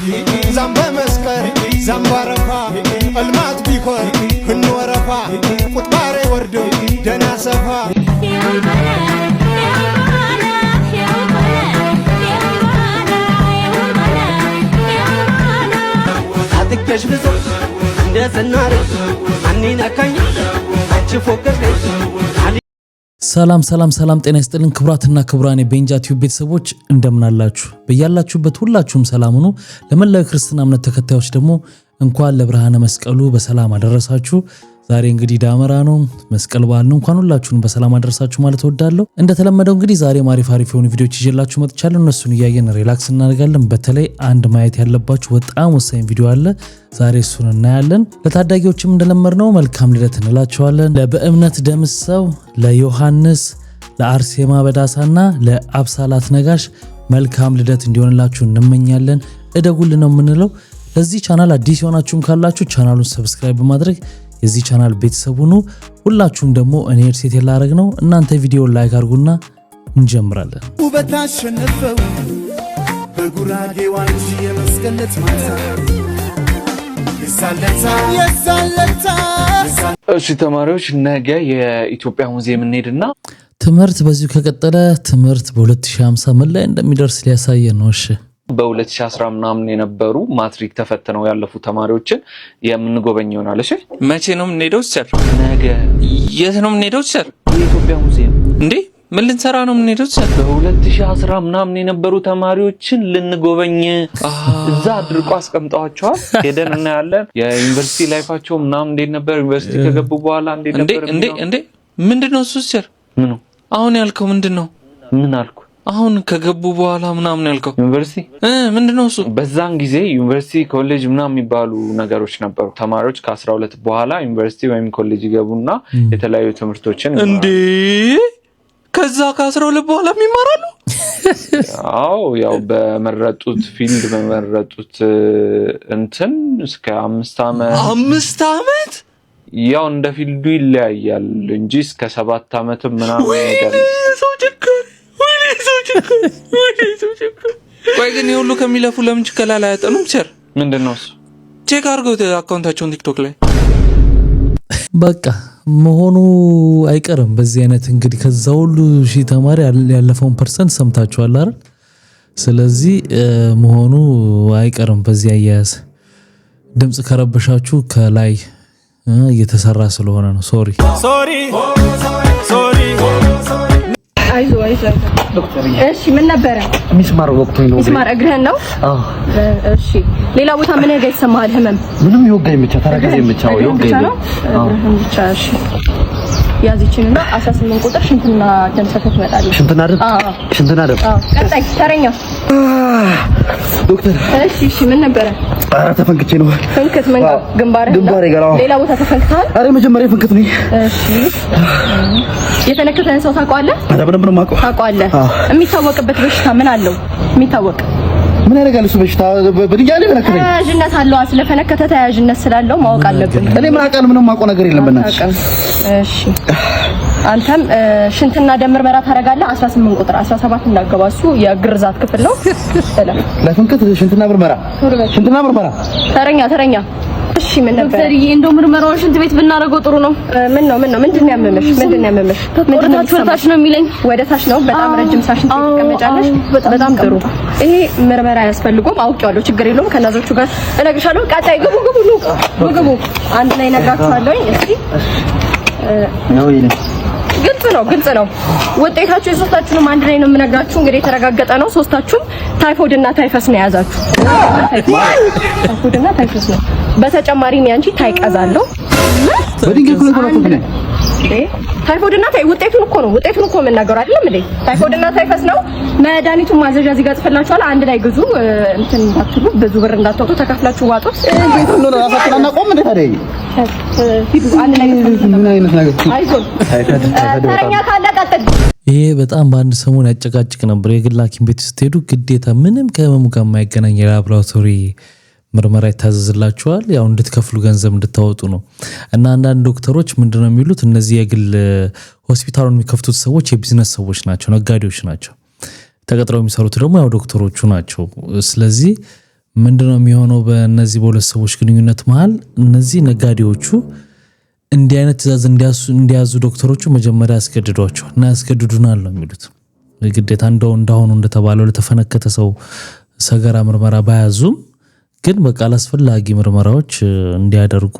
زنب مسكر زنب عرفا المات بيكون هن ورفا قطباري وردو دنا سفا عطيكش بزر نداس النار عني نكاين አንቺ ፎከርከኝ ሰላም ጤና ይስጥልን ክብራትና ክብራን የቤንጃ ቲዩብ ቤተሰቦች እንደምን አላችሁ? በያላችሁበት ሁላችሁም ሰላም ሁኑ። ለመላው ክርስቲያን እምነት ተከታዮች ደግሞ እንኳን ለብርሃነ መስቀሉ በሰላም አደረሳችሁ። ዛሬ እንግዲህ ዳመራ ነው፣ መስቀል በዓል ነው። እንኳን ሁላችሁም በሰላም አደረሳችሁ ማለት እወዳለሁ። እንደተለመደው እንግዲህ ዛሬ አሪፍ የሆኑ ቪዲዮዎች ይዤላችሁ መጥቻለሁ። እነሱን እያየን ሪላክስ እናደርጋለን። በተለይ አንድ ማየት ያለባችሁ በጣም ወሳኝ ቪዲዮ አለ። ዛሬ እሱን እናያለን። ለታዳጊዎችም እንደለመድነው መልካም ልደት እንላቸዋለን። ለበእምነት ደምሰው፣ ለዮሐንስ፣ ለአርሴማ በዳሳና ለአብሳላት ነጋሽ መልካም ልደት እንዲሆንላችሁ እንመኛለን። እደጉልን ነው የምንለው። ለዚህ ቻናል አዲስ የሆናችሁም ካላችሁ ቻናሉን ሰብስክራይብ በማድረግ የዚህ ቻናል ቤተሰብ ሁኑ። ሁላችሁም ደግሞ እኔ ሴት ያላረግ ነው እናንተ ቪዲዮን ላይክ አድርጉና እንጀምራለን። ውበታሸነፈው በጉራጌ ዋንጂ የመስቀለት ማታ የሳለታ እሺ ተማሪዎች ነገ የኢትዮጵያ ሙዚየም እንሄድና ትምህርት በዚሁ ከቀጠለ ትምህርት በ2050 ምን ላይ እንደሚደርስ ሊያሳየን ነው። እሺ በ2010 ምናምን የነበሩ ማትሪክ ተፈተነው ያለፉ ተማሪዎችን የምንጎበኝ ይሆናል። እሺ መቼ ነው የምንሄደው ሰር? ነገ። የት ነው የምንሄደው ሰር? የኢትዮጵያ ሙዚየም። እንዴ ምን ልንሰራ ነው የምንሄደው ሰር? በ2010 ምናምን የነበሩ ተማሪዎችን ልንጎበኝ እዛ አድርቆ አስቀምጠዋቸዋል። ሄደን እናያለን። የዩኒቨርሲቲ ላይፋቸው ምናምን እንዴት ነበር፣ ዩኒቨርሲቲ ከገቡ በኋላ እንዴት ነበር። እንዴ ምንድነው እሱ ሰር? ምኑ አሁን ያልከው ምንድነው? ምን አልኩ? አሁን ከገቡ በኋላ ምናምን ያልከው ዩኒቨርሲቲ ምንድነው እሱ? በዛን ጊዜ ዩኒቨርሲቲ ኮሌጅ ምናምን የሚባሉ ነገሮች ነበሩ። ተማሪዎች ከ12 በኋላ ዩኒቨርሲቲ ወይም ኮሌጅ ይገቡና የተለያዩ ትምህርቶችን እንዴ ከዛ ከ12 በኋላ የሚማራሉ? አዎ ያው በመረጡት ፊልድ በመረጡት እንትን እስከ 5 ዓመት ያው እንደ ፊልዱ ይለያያል እንጂ እስከ 7 ዓመት ምናምን ይሄዳል። ቆይ ግን ይሁሉ ከሚለፉ ለምን ችከላላ ያጠኑም ሰር? ምንድነው እሱ? ቼክ አድርገው አካውንታቸውን ቲክቶክ ላይ በቃ መሆኑ አይቀርም። በዚህ አይነት እንግዲህ ከዛ ሁሉ ሺህ ተማሪ ያለፈውን ፐርሰንት ሰምታችኋል አይደል? ስለዚህ መሆኑ አይቀርም። በዚህ አያያዝ ድምጽ ከረበሻችሁ ከላይ እየተሰራ ስለሆነ ነው። ሶሪ አይዞ ዶክተር። እሺ ምን ነበር? ሚስማር ወቅቱኝ ነው። ሚስማር እግርህን ነው? አዎ። እሺ ሌላ ቦታ ምን ነገር ይሰማሃል? ህመም? ምንም ይወጋኝ ብቻ ተረጋጋኝ ብቻ ይወጋኝ ነው። አዎ ብቻ። እሺ ያዚችንና 18 ቁጥር ሽንትና ደም ሰፈት መጣል። ሽንትና ደም። አዎ። ቀጣይ ተረኛ ዶክተር። እሺ ምን ነበር? ኧረ ተፈንክቼ ነው። ፈንክት ምን ግንባርህ? ሌላ ቦታ ተፈንክተሃል? ኧረ መጀመሪያ ፈንክት ነው። እሺ የፈነከተን ሰው ታውቀዋለህ? በደንብ ነው የማውቀው። ታውቀዋለህ? የሚታወቅበት በሽታ ምን አለው? የሚታወቅ ምን ያደርጋል እሱ በሽታ? በድንጋይ ላይ ፈነከተኝ። ተያያዥነት አለው። ስለፈነከተ ተያያዥነት ስላለው ማወቅ አለብን። እኔ ምን አውቃለሁ? ምንም የማውቀው ነገር የለም። በእናትሽ እሺ። አንተም ሽንትና ደም ምርመራ ታደርጋለህ። 18 ቁጥር 17 እንዳገባ እሱ የግርዛት ክፍል ነው። ለፈንከት ሽንትና ምርመራ ተረኛ እሺ ምን ነበር? ዶክተር እንደው ምርመራውን ሽንት ቤት ብናደርገው ጥሩ ነው። ምን ነው ምንድነው ያመመሽ? ወደታች ነው የሚለኝ። ወደታች ነው። በጣም ረጅም ሰዓት ሽንት ቤት ትቀመጫለሽ። በጣም ጥሩ። ይሄ ምርመራ ያስፈልገውም አውቄዋለሁ። ችግር የለውም። ከናዞቹ ጋር እነግርሻለሁ። ቀጣይ ግቡ አንድ ላይ እነግራችኋለሁ። እስኪ ነው ይሄ ግልጽ ነው። ውጤታችሁ የሶስታችሁንም አንድ ላይ ነው የምነግራችሁ። እንግዲህ የተረጋገጠ ነው። ሶስታችሁም ታይፎይድ እና ታይፈስ ነው የያዛችሁ። ታይፎይድ እና ታይፈስ ነው። በተጨማሪም ያንቺ ታይቀዛለሁ። በድንገት ነው ተፈተነ። ታይፎይድ እና ውጤቱን እኮ የምናገረው አይደለም እንዴ? ታይፎይድ እና ታይፈስ ነው። መድኃኒቱን ማዘዣ እዚህ ጋር ጽፈላችኋል። አንድ ላይ ግዙ። እንትን እንዳትሉ፣ ብዙ ብር እንዳትወጡ፣ ተካፍላችሁ ዋጡት። እንዴት ነው ራሳችንን ቆም እንደ ታዲያ ሂዱ። አንድ ላይ ምን አይነት ነገር አይዞን። ተረኛ ካለ ቀጥል። ይሄ በጣም በአንድ ሰሞን ያጨቃጭቅ ነበር። የግል ሐኪም ቤት ስትሄዱ ግዴታ ምንም ከህመሙ ጋር የማይገናኝ የላብራቶሪ ምርመራ ይታዘዝላችኋል። ያው እንድትከፍሉ ገንዘብ እንድታወጡ ነው። እና አንዳንድ ዶክተሮች ምንድነው የሚሉት? እነዚህ የግል ሆስፒታሉን የሚከፍቱት ሰዎች የቢዝነስ ሰዎች ናቸው፣ ነጋዴዎች ናቸው። ተቀጥረው የሚሰሩት ደግሞ ያው ዶክተሮቹ ናቸው። ስለዚህ ምንድነው የሚሆነው? በእነዚህ በሁለት ሰዎች ግንኙነት መሃል እነዚህ ነጋዴዎቹ እንዲህ አይነት ትዕዛዝ እንዲያዙ ዶክተሮቹ መጀመሪያ ያስገድዷቸዋል እና ያስገድዱናል ነው የሚሉት። ግዴታ እንዳሁኑ እንደተባለው ለተፈነከተ ሰው ሰገራ ምርመራ ባያዙም ግን በቃ አላስፈላጊ ምርመራዎች እንዲያደርጉ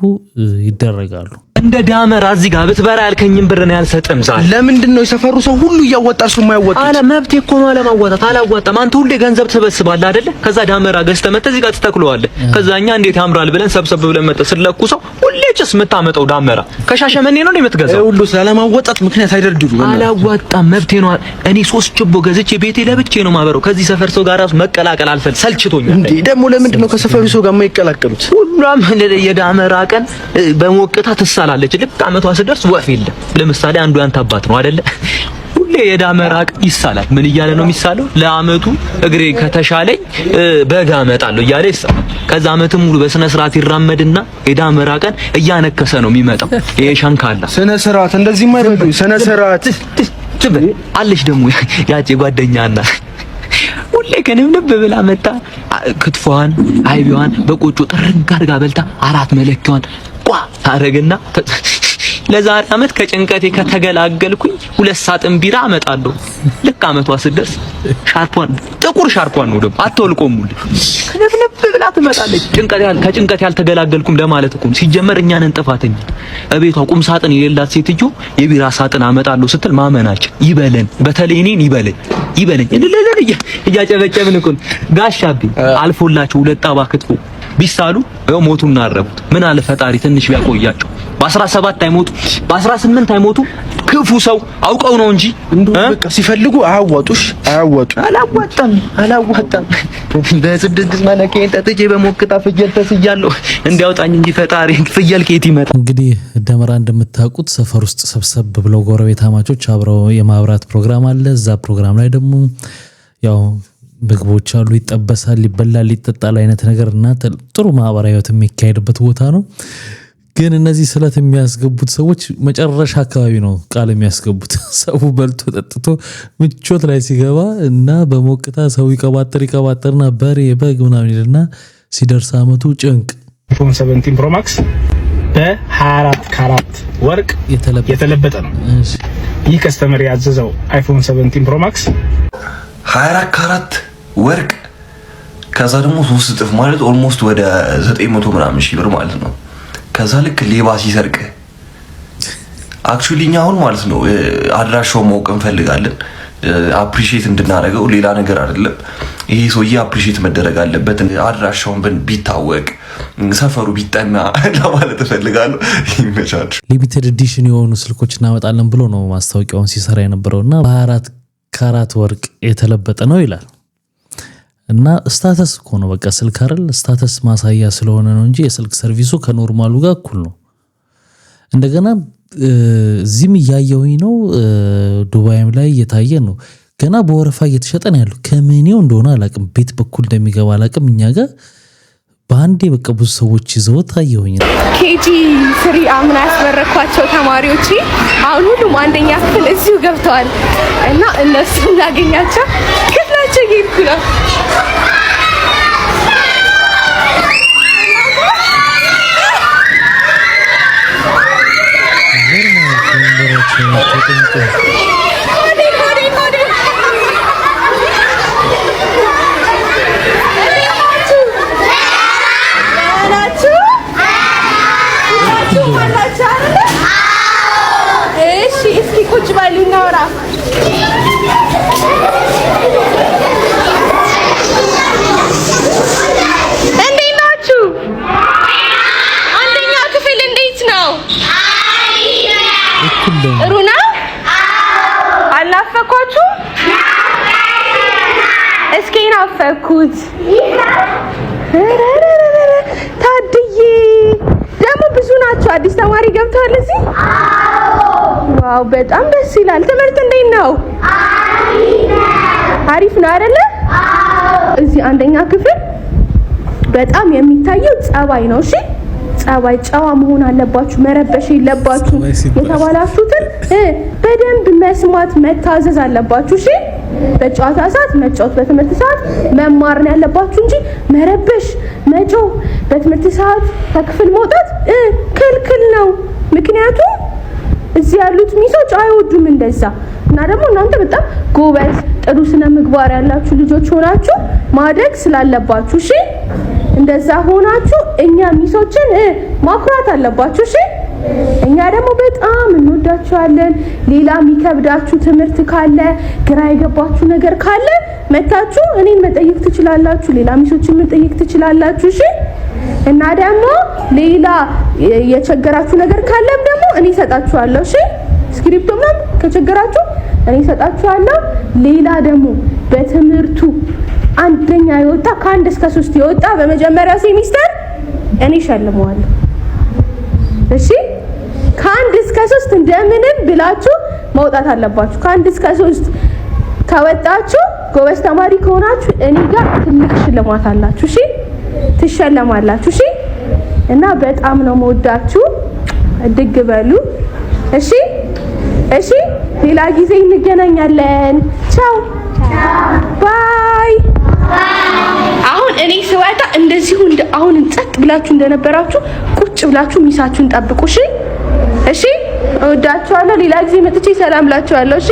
ይደረጋሉ። እንደ ዳመራ እዚህ ጋር ብትበራ ያልከኝን ብር ነው ያልሰጥም። ዛሬ ለምንድን ነው የሰፈሩ ሰው ሁሉ እያወጣ እሱ የማያወጣ? አለ መብቴ እኮ ነው አለማዋጣት። አላዋጣም። አንተ ሁሌ ገንዘብ ትሰበስባለህ አይደለ? ከዛ ዳመራ ገዝተህ መጥተህ እዚህ ጋር ትተክለዋለህ። ከዛኛ እንዴት ያምራል ብለን ሰብሰብ ብለን መጥተህ ስለኩ ሰው ሁሌ ጭስ የምታመጣው ዳመራ ከሻሸመኔ ነው የምትገዛው። ሁሉ ስላለማዋጣት ምክንያት አይደርድሩ። አላዋጣም መብቴ ነው። እኔ 3 ችቦ ገዝቼ ቤቴ ለብቼ ነው ማበረው። ከዚህ ሰፈር ሰው ጋር ራሱ መቀላቀል አልፈልግም። ሰልችቶኛል። እንዴ ደግሞ ለምንድን ነው ከሰፈሩ ሰው ጋር የማይቀላቀሉት? ሁሉም የዳመራ ቀን በሞቅታ ትሳላለች። ልክ አመቷ ሲደርስ ወፍ የለም። ለምሳሌ አንዱ ያንተ አባት ነው አይደለ? ሁሌ የዳመራ ቀን ይሳላል። ምን እያለ ነው የሚሳለው? ለአመቱ እግሬ ከተሻለኝ በጋ እመጣለሁ እያለ ይሳላል። ከዛ አመቱን ሙሉ በስነ ስርዓት ይራመድና የዳመራ ቀን እያነከሰ ነው የሚመጣው። ይሄ ሸንካላ ስነ ስርዓት እንደዚህ የማይበሉ ስነ ስርዓት አለሽ። ደግሞ ያቺ ጓደኛና ሁሌ ከንብንብ ብላ መጣ ክትፏን አይቢዋን በቆጮ ጥርግ አድርጋ በልታ 4 መለኪያዋን ቋ ታረግና ለዛሬ አመት ከጭንቀቴ ከተገላገልኩኝ 2 ሳጥን ቢራ አመጣለሁ። ልክ አመቷ ሲደርስ ሻርፓን ጥቁር ሻርፓን ነው ደግሞ አትወልቆም ሙሉ ከንብንብ ብላ ትመጣለች። ከጭንቀት ያልተገላገልኩም ለማለት እኮ ሲጀመር እኛ ነን ጥፋተኛ። እቤቷ ቁም ሳጥን የሌላት ሴትዮ የቢራ ሳጥን አመጣለሁ ስትል ማመናችን ይበለን። በተለይ እኔን ይበለኝ እያጨበጨብን እኮ ጋሻቢ አልፎላችሁ 2 ጣባ ክትፎ ቢሳሉ ወይ ሞቱና አረቡት። ምን አለ ፈጣሪ ትንሽ ቢያቆያቸው። በ17 አይሞቱ በ18 አይሞቱ። ክፉ ሰው አውቀው ነው እንጂ በቃ ሲፈልጉ አያዋጡሽ። አላዋጣም በስድስት መለከኝ ተጥጄ በሞቅታ ፍየል ተስያለሁ እንዲያውጣኝ እንጂ ፈጣሪ ፍየል ከየት ይመጣ። እንግዲህ ደመራ እንደምታውቁት ሰፈር ውስጥ ሰብሰብ ብለው ጎረቤት አማቾች አብረው የማብራት ፕሮግራም አለ። እዛ ፕሮግራም ላይ ደግሞ ያው ምግቦች አሉ፣ ይጠበሳል፣ ይበላል፣ ይጠጣል አይነት ነገርና ጥሩ ማህበራዊ ህይወት የሚካሄድበት ቦታ ነው። ግን እነዚህ ስለት የሚያስገቡት ሰዎች መጨረሻ አካባቢ ነው ቃል የሚያስገቡት። ሰው በልቶ ጠጥቶ ምቾት ላይ ሲገባ እና በሞቅታ ሰው ይቀባጠርና በሬ በግ ምናምን ይልና ሲደርስ አመቱ ጭንቅ። iPhone 17 Pro Max በ24 ካራት ወርቅ የተለበጠ ነው። ይህ ከስተመር ያዘዘው iPhone 17 Pro Max 24 ካራት ወርቅ ከዛ ደግሞ 3 እጥፍ ማለት ኦልሞስት ወደ 900 ምናምን ሺህ ብር ማለት ነው። ከዛ ልክ ሌባ ሲሰርቅ አክቹሊ አሁን ማለት ነው አድራሻው ማወቅ እንፈልጋለን፣ አፕሪሺየት እንድናደርገው ሌላ ነገር አይደለም። ይሄ ሰውዬ አፕሪሺየት መደረግ አለበት። አድራሻውን ቢታወቅ ሰፈሩ ቢጠና ለማለት እፈልጋለሁ። ይመቻችሁ። ሊሚቴድ ኤዲሽን የሆኑ ስልኮች እናመጣለን ብሎ ነው ማስታወቂያውን ሲሰራ የነበረውና በ24 ካራት ወርቅ የተለበጠ ነው ይላል። እና ስታተስ እኮ ነው በቃ ስልክ አይደል? ስታተስ ማሳያ ስለሆነ ነው እንጂ የስልክ ሰርቪሱ ከኖርማሉ ጋር እኩል ነው። እንደገና እዚህም እያየሁኝ ነው፣ ዱባይም ላይ እየታየ ነው። ገና በወረፋ እየተሸጠ ነው ያለው። ከምኔው እንደሆነ አላቅም፣ ቤት በኩል እንደሚገባ አላቅም። እኛ ጋር በአንዴ በቃ ብዙ ሰዎች ይዘው ታየሁኝ። ኬጂ 3 አምና ያስመረኳቸው ተማሪዎች አሁን ሁሉም አንደኛ ክፍል እዚሁ ገብተዋል እና እነሱ ላገኛቸው ክፍላቸው ይልኩ ነው። እስኪ ቁጭ በሉ እናውራ። እንዴት ናችሁ? አንደኛ ክፍል እንዴት ነው? ጥሩ ነው። አልናፈኳችሁ? እስኪ ናፈኩት። ታድዬ ደግሞ ብዙ ናቸው። አዲስ ተማሪ ገብቷል እዚህ። ዋው በጣም ደስ ይላል። ትምህርት እንዴት ነው? አሪፍ ነው አይደለ? እዚህ አንደኛ ክፍል በጣም የሚታየው ጸባይ ነው። እሺ ጸባይ፣ ጨዋ መሆን አለባችሁ፣ መረበሽ የለባችሁ። የተባላችሁትን በደንብ መስማት መታዘዝ አለባችሁ። እሺ በጨዋታ ሰዓት መጫወት፣ በትምህርት ሰዓት መማር ነው ያለባችሁ እንጂ መረበሽ፣ መጮህ፣ በትምህርት ሰዓት ከክፍል መውጣት ክልክል ነው። ምክንያቱም እዚህ ያሉት ሚሶች አይወዱም እንደዛ። እና ደግሞ እናንተ በጣም ጎበዝ ጥሩ ስነ ምግባር ያላችሁ ልጆች ሆናችሁ ማደግ ስላለባችሁ እሺ፣ እንደዛ ሆናችሁ እኛ ሚሶችን ማኩራት አለባችሁ እሺ። እኛ ደግሞ በጣም እንወዳችኋለን። ሌላ የሚከብዳችሁ ትምህርት ካለ፣ ግራ የገባችሁ ነገር ካለ መታችሁ እኔን መጠየቅ ትችላላችሁ፣ ሌላ ሚሶችን መጠየቅ ትችላላችሁ እሺ። እና ደግሞ ሌላ የቸገራችሁ ነገር ካለም ደግሞ እኔ እሰጣችኋለሁ እሺ። ስክሪፕቶ ምናምን ከቸገራችሁ እኔ እሰጣችኋለሁ። ሌላ ደግሞ በትምህርቱ አንደኛ የወጣ ከ1 እስከ 3 የወጣ በመጀመሪያ ሴሚስተር እኔ እሸልመዋለሁ እሺ። ከ1 እስከ 3 እንደምንም ብላችሁ መውጣት አለባችሁ። ከ1 እስከ 3 ከወጣችሁ ጎበዝ ተማሪ ከሆናችሁ እኔ ጋር ትልቅ ሽልማት አላችሁ እሺ፣ ትሸለማላችሁ እሺ። እና በጣም ነው መወዳችሁ። እድግ በሉ እሺ፣ እሺ። ሌላ ጊዜ እንገናኛለን። ቻው ባይ። አሁን እኔ ስወጣ እንደዚሁ አሁን ጸጥ ብላችሁ እንደነበራችሁ ቁጭ ብላችሁ ሚሳችሁን ጠብቁ እሺ፣ እሺ። እወዳችኋለሁ። ሌላ ጊዜ መጥቼ ሰላም ላችኋለሁ እሺ።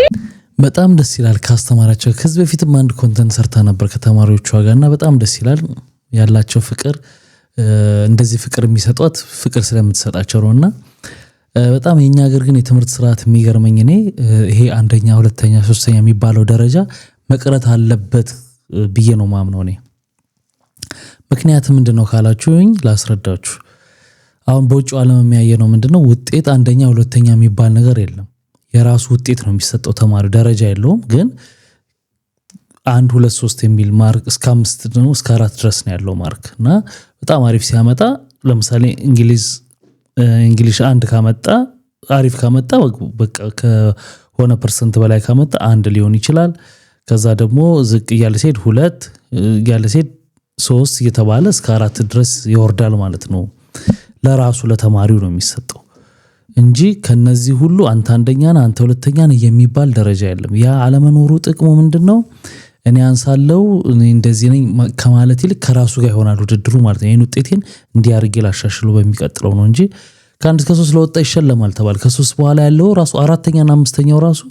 በጣም ደስ ይላል። ካስተማራቸው ከዚህ በፊትም አንድ ኮንተንት ሰርታ ነበር ከተማሪዎቿ ጋርና በጣም ደስ ይላል ያላቸው ፍቅር። እንደዚህ ፍቅር የሚሰጧት ፍቅር ስለምትሰጣቸው ነውና በጣም የኛ ሀገር ግን የትምህርት ስርዓት የሚገርመኝ እኔ ይሄ 1ኛ 2ኛ 3ኛ የሚባለው ደረጃ መቅረት አለበት ብዬ ነው ማምነው እኔ። ምክንያት ምንድነው ካላችሁኝ ላስረዳችሁ። አሁን በውጭው ዓለም የሚያየነው ምንድነው ውጤት 1ኛ 2ኛ የሚባል ነገር የለም። የራሱ ውጤት ነው የሚሰጠው ተማሪ ደረጃ የለውም። ግን 1 2 3 የሚል ማርክ እስከ 5 ነው እስከ 4 ድረስ ነው ያለው ማርክ እና በጣም አሪፍ ሲያመጣ ለምሳሌ እንግሊሽ 1 ካመጣ አሪፍ ካመጣ በቃ ከሆነ ፐርሰንት በላይ ካመጣ 1 ሊሆን ይችላል። ከዛ ደግሞ ዝቅ እያለ ሲሄድ 2 እያለ ሲሄድ 3 እየተባለ እስከ 4 ድረስ ይወርዳል ማለት ነው። ለራሱ ለተማሪው ነው የሚሰጠው እንጂ ከነዚህ ሁሉ አንተ 1ኛ ነህ አንተ 2ኛ ነህ የሚባል ደረጃ የለም። ያ አለመኖሩ ጥቅሙ ምንድነው? እኔ አንሳለው እኔ እንደዚህ ነኝ ከማለት ይልቅ ከራሱ ጋር ይሆናል ውድድሩ ማለት ነው። ይሄን ውጤቴን እንዲያርግ ላሻሽሎ በሚቀጥለው ነው እንጂ ከ1 እስከ 3 ለወጣ ይሸለማል ተባለ። ከ3 በኋላ ያለው ራሱ 4ኛና 5ኛው ራሱ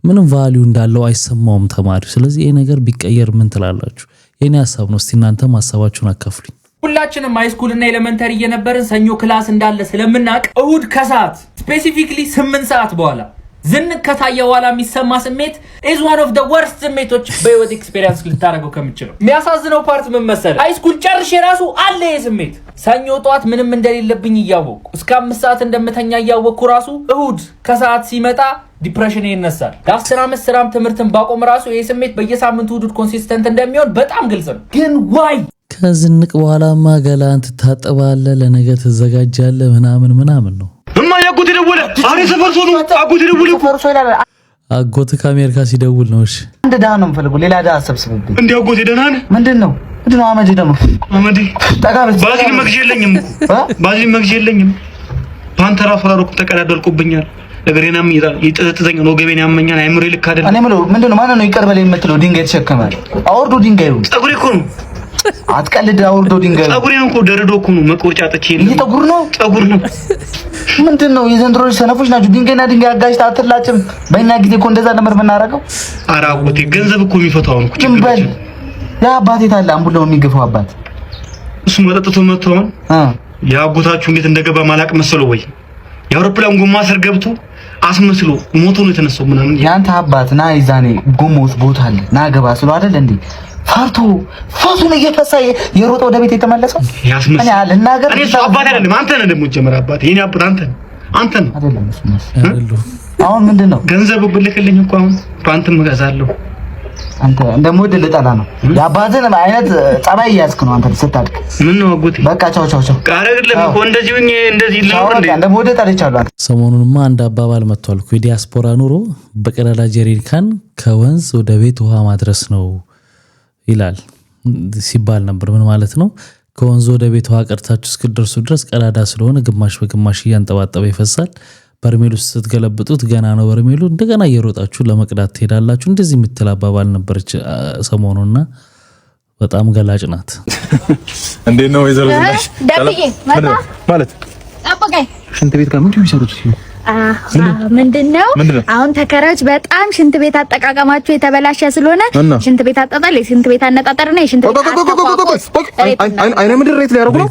ምንም ቫልዩ እንዳለው አይሰማውም ተማሪው። ስለዚህ ይሄ ነገር ቢቀየር ምን ትላላችሁ? የኔ ሐሳብ ነው። እስቲ እናንተም ሐሳባችሁን አካፍሉኝ። ሁላችንም ሃይስኩል እና ኤሌመንተሪ እየነበርን ሰኞ ክላስ እንዳለ ስለምናቅ እሁድ ከሰዓት ስፔሲፊክሊ 8 ሰዓት በኋላ ዝንቅ ከታየ በኋላ የሚሰማ ስሜት is one of the worst ስሜቶች በህይወት ኤክስፒሪየንስ ልታረገው ከምችለው። የሚያሳዝነው ፓርት ምን መሰለህ? ሃይስኩል ጨርሼ ራሱ አለ የስሜት ሰኞ ጧት ምንም እንደሌለብኝ እያወቅኩ እስከ 5 ሰዓት እንደምተኛ እያወቅኩ ራሱ እሁድ ከሰዓት ሲመጣ ዲፕሬሽን ይነሳል። ለ10 ዓመት ስራም ትምህርትን ባቆም ራሱ ይሄ ስሜት በየሳምንቱ እሁድ ኮንሲስተንት እንደሚሆን በጣም ግልጽ ነው። ግን ዋይ ከዝንቅ በኋላማ ገላን ትታጠባለህ፣ ለነገ ትዘጋጃለህ ምናምን ነው። እማዬ አጎቴ ደወለ። አሬ ሰፈር ሰው ነው አጎቴ ደወለ። አጎቴ ከአሜሪካ ሲደውል ነው። እሺ አንድ ዳህ ነው የምፈልገው፣ ሌላ ዳህ አሰብስብብኝ። እንዴ አጎቴ ደህና ነህ? ምንድነው አመዴ ደግሞ አመዴ ጠጋብ ባዚን መግዣ የለኝም እኮ ባዚን መግዣ የለኝም። ፓንተራ ፈራሮኩ ተቀዳደልኩብኛል። ነገሬናም ይጥጥዘኛ ነው ገበኔ ያመኛል። አይምሮ ልክ አይደለም። እኔ ምለው ምንድነው ማን ነው ይቀርበል የምትለው? ድንጋይ ተሸከማል። አውርዶ ድንጋዩ ጸጉሬ እኮ ነው። አትቀልድ። አውርዶ ድንጋዩ ጸጉሬ ነው እኮ ደረዶ እኮ ነው። መቆጫ ጥቼ የለም። ይሄ ጸጉር ነው ጸጉር ነው። ምንድነው የዘንድሮ ሰነፎች ናቸው። ድንጋይና ድንጋይ አጋጭታ አትላጭም። በእኛ ጊዜ እኮ እንደዛ ነበር የምናረገው። ኧረ አጎቴ ገንዘብ እኮ የሚፈታው ነው እኮ ጭምበል። ያ አባቴ ታላ አምቡላው የሚገፋው አባት እሱ መጠጥቶ መጥተው ያጎታችሁ እንዴት እንደገባ ማላቅ መሰለው ወይ? የአውሮፕላን ጎማ ስር ገብቶ አስመስሎ ሞቶ ነው የተነሳው ምናምን። ያንተ አባት ና ይዛኔ ጎሞስ ቦታ አለ ና ገባ ስለው አይደል እንዴ ፈርቶ ፎሱን እየፈሳ የሮጠ ወደ ቤት የተመለሰው ያስመስል። እኔ አልናገር። እኔ ሰው አባት አይደለም አንተ ነህ ደግሞ ጀመረ አባት የኔ አባት አንተ ነህ አይደለም። አሁን ምንድነው ገንዘብ ብልክልኝ እኮ አሁን ፓንትም እገዛለሁ። አንተ እንደሞድ ልጠላ ነው የአባትን አይነት ጸባይ ያዝክ ነው አንተ ስታድግ። ምን ነው አጎቴ በቃ ቻው። አይደለም እኮ እንደዚህ ሆኜ እንደዚህ ልኖር እንዴ? እንደሞድ ጠልቻለሁ። ሰሞኑንማ አንድ አባባል መጥቷል እኮ የዲያስፖራ ኑሮ በቀዳዳ ጀሪካን ከወንዝ ወደ ቤት ውሃ ማድረስ ነው ይላል ሲባል ነበር። ምን ማለት ነው? ከወንዝ ወደ ቤት ውሃ ቀርታችሁ እስክትደርሱ ድረስ ቀዳዳ ስለሆነ ግማሽ በግማሽ እያንጠባጠበ ይፈሳል። በርሜል ውስጥ ስትገለብጡት ገና ነው በርሜሉ፣ እንደገና እየሮጣችሁ ለመቅዳት ትሄዳላችሁ። እንደዚህ የምትል አባባል ነበረች ሰሞኑና በጣም ገላጭ ናት። እንዴት ነው ወይዘሮ ዝናሽ? ደብዬ ማለት ጠብቀኝ። ሽንት ቤት ጋር ምንድነው የሚሰሩት? ምንድነው አሁን ተከራዮች በጣም ሽንት ቤት አጠቃቀማቸው የተበላሸ ስለሆነ ሽንት ቤት አጣጣል፣ የሽንት ቤት አነጣጠርና የሽንት ቤት አይነ ምድር ሬት ላይ ያደርጉ ነው።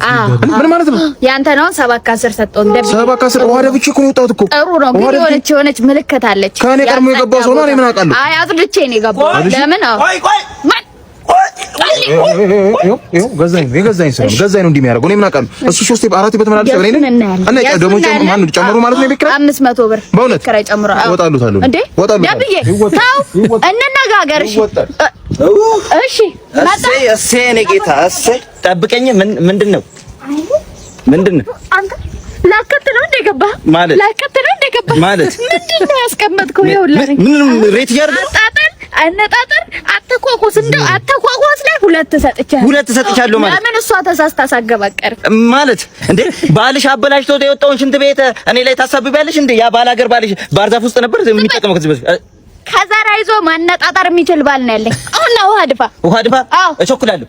ምን ማለት ነው? ያንተ ነው 7 ከ10 ሰጠው። እንደዚህ 7 ከ10 ውሃ ደብቼ እኮ ነው የወጣሁት እኮ። ጥሩ ነው ግን የሆነች ምልክት አለች። ከኔ ቀድሞ የገባው ሰው ነው። እኔ ምን አውቃለሁ? አይ አጥልቼ ነው የገባው። ለምን? ገዛኝ ነው እንዲህ የሚያደርገው። እኔ ምን አውቃለሁ? እሱ 3 4 በተመላለሰ በኔ ነው እና ደግሞ ማን ጨምሩ ማለት ነው? ቤት ኪራይ 500 ብር በእውነት ኪራይ ጨምሩ። ወጣሉታለሁ እንዴ ደብዬ ተው እንነጋገር። እሺ እሺ እኔ ጌታ እሺ ጠብቀኝ። ምንድነው አንተ ላከት ነው እንደገባህ ማለት ላከት ነው እንደገባህ ማለት ምንድነው ያስቀመጥከው? ይኸውልህ ምንም ሬት ያርጋ አነጣጠር አተኳኳስ እንደው አተኳኳስ ላይ 2 ሰጥቻለሁ ማለት ለምን እሷ ተሳስታ ሳገባቀር ማለት እንዴ ባልሽ አበላሽቶ የወጣውን ሽንት ቤት እኔ ላይ ታሳብቢያለሽ እንዴ? ያ ባል ሀገር ባልሽ ባህር ዛፍ ውስጥ ነበር የሚጠቀመው ከዚህ በፊት ከዘራ ይዞ ማነጣጠር የሚችል ባል ነው ያለኝ። አሁን ነው ውሃ ድፋ እቸኩላለሁ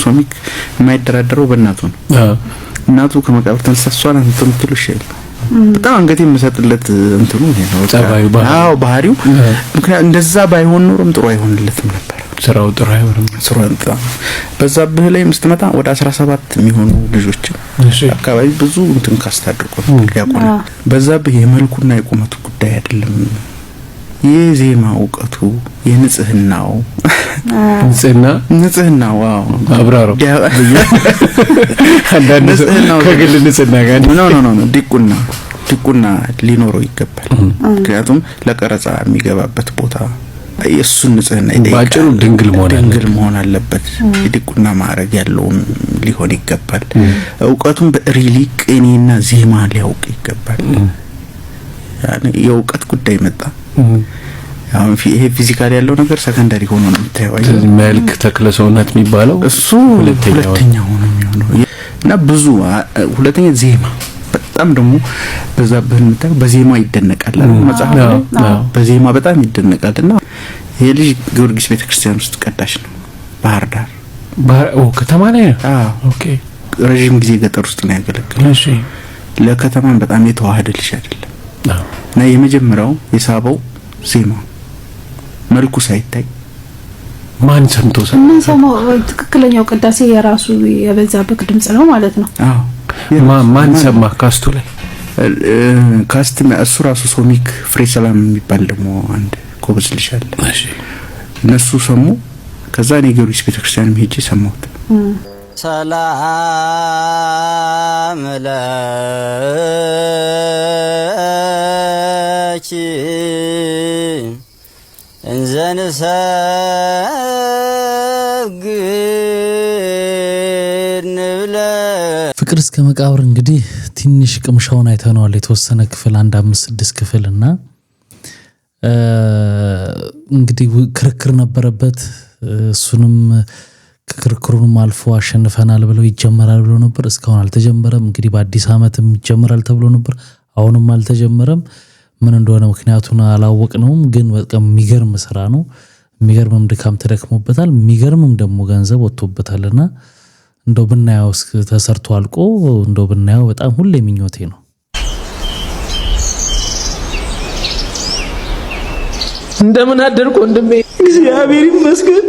ሶሚክ የማይደራደረው በእናቱ ነው። እናቱ ከመቃብር ተነሳ እሷ ናት የምትለው ይሻል። በጣም አንገቴ የምሰጥለት እንትኑ ይሄ ነው ባህሪው። ምክንያቱም እንደዛ ባይሆን ኖርም ጥሩ አይሆንለትም ነበር። ስራው ጥሩ አይሆንም። በዛብህ ላይ ምስትመጣ ወደ 17 የሚሆኑ ልጆች አካባቢ ብዙ እንትን ካስታድርቆ ያቆም። በዛብህ የመልኩና የቁመቱ ጉዳይ አይደለም፣ የዜማ እውቀቱ፣ የንጽህናው ንጽህናው አብራሮ ከግል ንጽህና ጋር ነው ዲቁና ሊኖረው ይገባል። ምክንያቱም ለቀረጻ የሚገባበት ቦታ የሱን ንጽህና ባጭሩ ድንግል መሆን አለበት። የዲቁና ማዕረግ ያለው ሊሆን ይገባል። እውቀቱን በሪሊ ቅኔና ዜማ ሊያውቅ ይገባል። ያኔ የእውቀት ጉዳይ መጣ። አሁን ይሄ ፊዚካል ያለው ነገር ሰከንዳሪ ሆኖ ነው የሚታየው። መልክ ተክለ ሰውነት የሚባለው እሱ ሁለተኛው ነው የሚሆነው እና ብዙ ሁለተኛ ዜማ በጣም ደግሞ በዛብህን የምታየው በዜማ ይደነቃል። መጽሐፍ በዜማ በጣም ይደነቃልና ይሄ ልጅ ጊዮርጊስ ቤተክርስቲያን ውስጥ ቀዳሽ ነው። ባህር ዳር ከተማ ላይ ነው። ኦኬ ረጅም ጊዜ ገጠር ውስጥ ነው ያገለገለው። እሺ ለከተማም በጣም የተዋሃደ ልጅ አይደለም እና የመጀመሪያው የሳበው ዜማ መልኩ ሳይታይ ማን ሰምተው ትክክለኛው ቅዳሴ የራሱ የበዛብህ ድምጽ ነው ማለት ነው። ማን ሰማ? ካስቱ ላይ ካስት እሱ ራሱ ሶሚክ ፍሬ ሰላም የሚባል ደግሞ አንድ ጎበዝ ልጅ አለ። እሺ እነሱ ሰሙ። ከዛ እኔ ጊዮርጊስ ቤተክርስቲያን ሄጄ ሰማሁት። ሰላም ለኪ ፍቅር እስከ መቃብር እንግዲህ ትንሽ ቅምሻውን አይተነዋል። የተወሰነ ክፍል 1 5 6 ክፍል እና እንግዲህ ክርክር ነበረበት። እሱንም ክርክሩንም አልፎ አሸንፈናል ብለው ይጀመራል ብለው ነበር። እስካሁን አልተጀመረም። እንግዲህ በአዲስ ዓመትም ይጀመራል ተብሎ ነበር። አሁንም አልተጀመረም። ምን እንደሆነ ምክንያቱን አላወቅነውም። ግን በጣም የሚገርም ስራ ነው። የሚገርምም ድካም ተደክሞበታል። የሚገርምም ደግሞ ገንዘብ ወጥቶበታልና እንደው ብናየው ተሰርቶ አልቆ እንደው ብናየው በጣም ሁሌ ምኞቴ ነው። እንደምን አደርኩ ወንድሜ? እግዚአብሔር ይመስገን።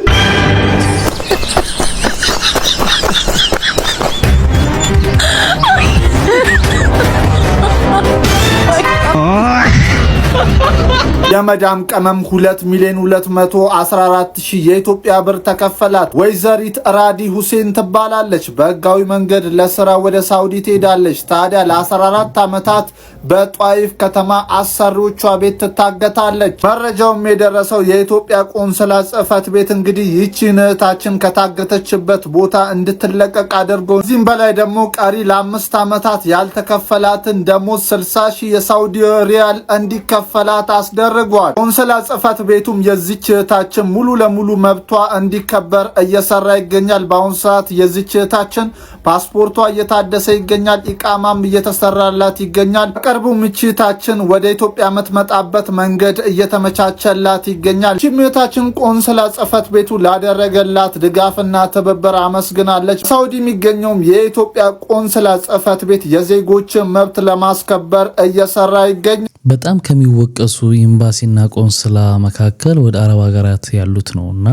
የመዳም ቀመም 2,214,000 የኢትዮጵያ ብር ተከፈላት። ወይዘሪት ራዲ ሁሴን ትባላለች። በህጋዊ መንገድ ለስራ ወደ ሳውዲ ትሄዳለች። ታዲያ ለ14 ዓመታት በጧይፍ ከተማ አሰሪዎቿ ቤት ትታገታለች። መረጃውም የደረሰው የኢትዮጵያ ቆንስላ ጽሕፈት ቤት እንግዲህ ይህችን እህታችን ከታገተችበት ቦታ እንድትለቀቅ አድርጎ እዚህም በላይ ደግሞ ቀሪ ለ5 ዓመታት ያልተከፈላትን ደሞዝ 60,000 የሳውዲ ሪያል እንዲከፈላት አስደረጓል። ቆንስላ ጽሕፈት ቤቱም የዚች እህታችን ሙሉ ለሙሉ መብቷ እንዲከበር እየሰራ ይገኛል። በአሁኑ ሰዓት የዚች እህታችን ፓስፖርቷ እየታደሰ ይገኛል። ኢቃማም እየተሰራላት ይገኛል። በቅርቡ ምችታችን ወደ ኢትዮጵያ የምትመጣበት መንገድ እየተመቻቸላት ይገኛል። ችምታችን ቆንስላ ጽሕፈት ቤቱ ላደረገላት ድጋፍና ትብብር አመስግናለች። ሳውዲ የሚገኘው የኢትዮጵያ ቆንስላ ጽሕፈት ቤት የዜጎችን መብት ለማስከበር እየሰራ ይገኛል። በጣም ከሚወቀሱ ኤምባሲና ቆንስላ መካከል ወደ አረብ ሀገራት ያሉት ነውና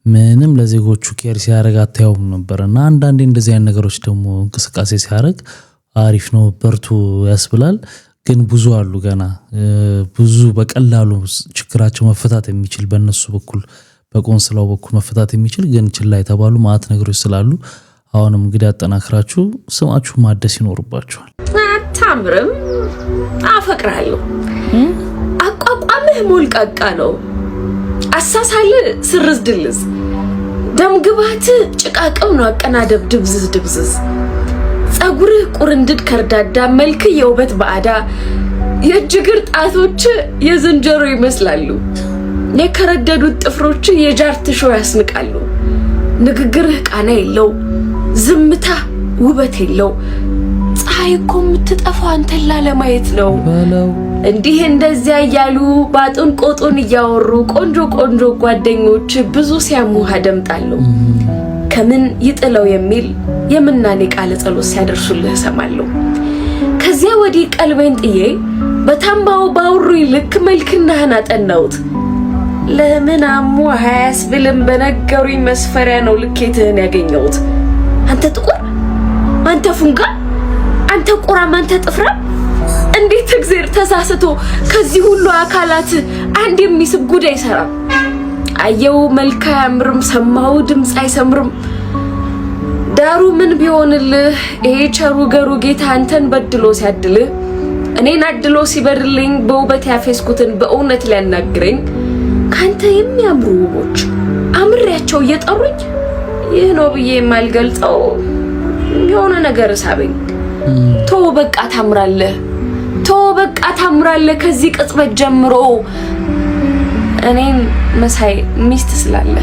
ምንም ለዜጎቹ ኬር ሲያደርግ አታዩም ነበርና አንዳንዴ እንደዚህ አይነት ነገሮች ደግሞ እንቅስቃሴ ሲያደርግ አሪፍ ነው በርቱ ያስብላል። ግን ብዙ አሉ ገና ብዙ በቀላሉ ችግራቸው መፈታት የሚችል በእነሱ በኩል በቆንስላው በኩል መፈታት የሚችል ግን ችላ የተባሉ ማአት ነገሮች ስላሉ አሁንም እንግዲህ አጠናክራችሁ ስማችሁ ማደስ ይኖርባችኋል። አታምርም? አፈቅራለሁ። አቋቋምህ ሞልቃቃ ነው። አሳሳል ስርዝ ድልዝ ደምግባት ጭቃቀው ነው። አቀናደብ ድብዝዝ ጸጉርህ ቁርንድድ ከርዳዳ መልክ የውበት ባዕዳ የእጅግር ጣቶች የዝንጀሮ ይመስላሉ። የከረደዱት ጥፍሮች የጃርት ሾህ ያስንቃሉ። ንግግርህ ቃና የለው ዝምታ ውበት የለው። ፀሐይ እኮ የምትጠፋው አንተን ላለማየት ነው። እንዲህ እንደዚያ እያሉ ባጡን ቆጡን እያወሩ ቆንጆ ቆንጆ ጓደኞች ብዙ ሲያሙህ አደምጣለሁ። ከምን ይጥለው የሚል የምናኔ ቃል ጸሎት ሲያደርሱልህ እሰማለሁ። ከዚያ ወዲህ ቀልቤን ጥዬ በታምባው ባውሩ ልክ መልክናህን አጠናሁት። ለምን አሙ ሃያስብልም በነገሩኝ መስፈሪያ ነው ልኬትህን ያገኘሁት። አንተ ጥቁር፣ አንተ ፉንጋ፣ አንተ ቁራም፣ አንተ ጥፍራ እንዴት እግዚአብሔር ተሳስቶ ከዚህ ሁሉ አካላት አንድ የሚስብ ጉድ አይሰራም? አየው መልክ አያምርም፣ ሰማው ድምጽ አይሰምርም። ዳሩ ምን ቢሆንልህ ይሄ ቸሩ ገሩ ጌታ አንተን በድሎ ሲያድልህ እኔን አድሎ ሲበርልኝ በውበት ያፌስኩትን በእውነት ሊያናግረኝ ካንተ የሚያምሩ ውቦች አምሬያቸው እየጠሩኝ ይህ ነው ብዬ የማልገልጸው የሆነ ነገር ሳበኝ። ቶ በቃ ታምራለህ፣ ቶ በቃ ታምራለህ ከዚህ ቅጽበት ጀምሮ እኔን መሳይ ሚስት ስላለ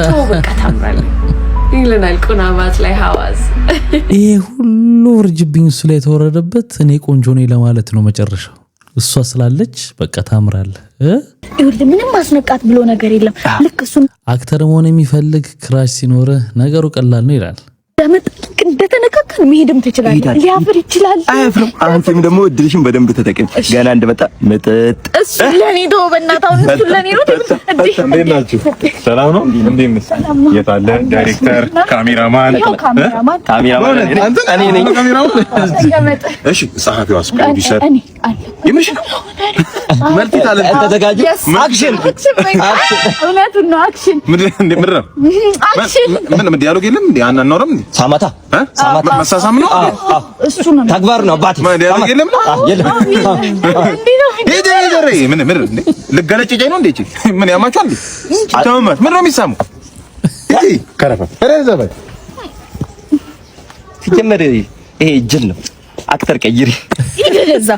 ቶ በቃ ታምራለህ ይለናል ቁናማት ላይ ሐዋዝ። ይሄ ሁሉ ወርጅብኝ እሱ ላይ የተወረደበት እኔ ቆንጆ ነኝ ለማለት ነው መጨረሻው። እሷ ስላለች በቃ ታምራለህ። ይኸውልህ ምንም ማስነቃት ብሎ ነገር የለም። ልክ እሱን አክተር መሆን የሚፈልግ ክራሽ ሲኖር ነገሩ ቀላል ነው ይላል። እንደተነካከን መሄድም ትችላለህ። ሊያፍር ይችላል። አያፍርም። አንተም ደግሞ እድልሽን በደንብ ተጠቀም። ገና እንደመጣ መጠጥ እሱ ለኔ ነው በእናታው እሱ ለኔ ነው። እንዴት ናችሁ? ሰላም ነው? እንዴት ነሽ? የት አለ ዳይሬክተር? ካሜራማን አንተ እኔ ነኝ ካሜራማን። እሺ ጸሐፊዋስ ፕሮዲዩሰር ይምሽ መልቲ ታለ ተዘጋጁ። አክሽን እውነቱን ነው። አክሽን ምን ዲያሎግ የለም እንዴ? አናኖርም እንዴ? ሳማታ መሳሳም ነው እሱ ነው ተግባር ነው። አባቴ ዲያሎግ የለም ነው የለም። ምን ልገለጭ ነው እንዴ? ምን ያማቻል እንዴ? ተመማት ምን ነው የሚሳሙ? አይ ከረፈ ረዘበ ሲጀመር ይሄ ጅል ነው። አክተር ቀይሪ ይደዛ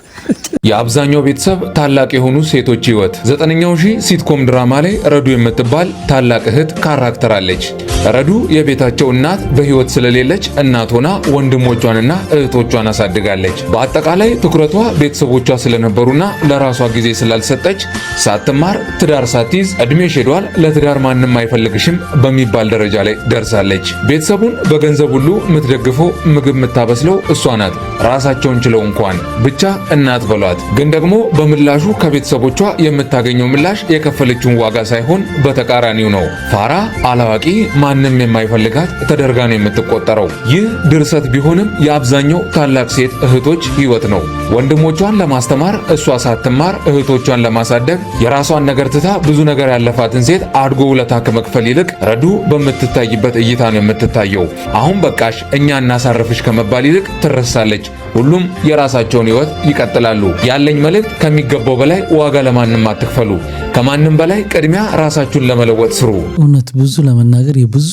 የአብዛኛው ቤተሰብ ታላቅ የሆኑ ሴቶች ህይወት 9ኛው ሺህ ሲትኮም ድራማ ላይ ረዱ የምትባል ታላቅ እህት ካራክተር አለች። ረዱ የቤታቸው እናት በህይወት ስለሌለች እናት ሆና ወንድሞቿንና እህቶቿን አሳድጋለች። በአጠቃላይ ትኩረቷ ቤተሰቦቿ ስለነበሩና ለራሷ ጊዜ ስላልሰጠች ሳትማር ትዳር ሳትይዝ እድሜሽ ሄዷል፣ ለትዳር ማንም አይፈልግሽም በሚባል ደረጃ ላይ ደርሳለች። ቤተሰቡን በገንዘብ ሁሉ የምትደግፈው ምግብ የምታበስለው እሷ ናት። ራሳቸውን ችለው እንኳን ብቻ እናት በሏት። ግን ደግሞ በምላሹ ከቤተሰቦቿ የምታገኘው ምላሽ የከፈለችውን ዋጋ ሳይሆን በተቃራኒው ነው። ፋራ አላዋቂ ማንም የማይፈልጋት ተደርጋ ነው የምትቆጠረው። ይህ ድርሰት ቢሆንም የአብዛኛው ታላቅ ሴት እህቶች ህይወት ነው። ወንድሞቿን ለማስተማር እሷ ሳትማር እህቶቿን ለማሳደግ የራሷን ነገር ትታ ብዙ ነገር ያለፋትን ሴት አድጎ ውለታ ከመክፈል ይልቅ ረዱ በምትታይበት እይታ ነው የምትታየው። አሁን በቃሽ እኛ እናሳርፍሽ ከመባል ይልቅ ትረሳለች። ሁሉም የራሳቸውን ህይወት ይቀጥላሉ። ያለኝ መልእክት ከሚገባው በላይ ዋጋ ለማንም አትክፈሉ። ከማንም በላይ ቅድሚያ ራሳችሁን ለመለወጥ ስሩ። እውነት ብዙ ለመናገር የብዙ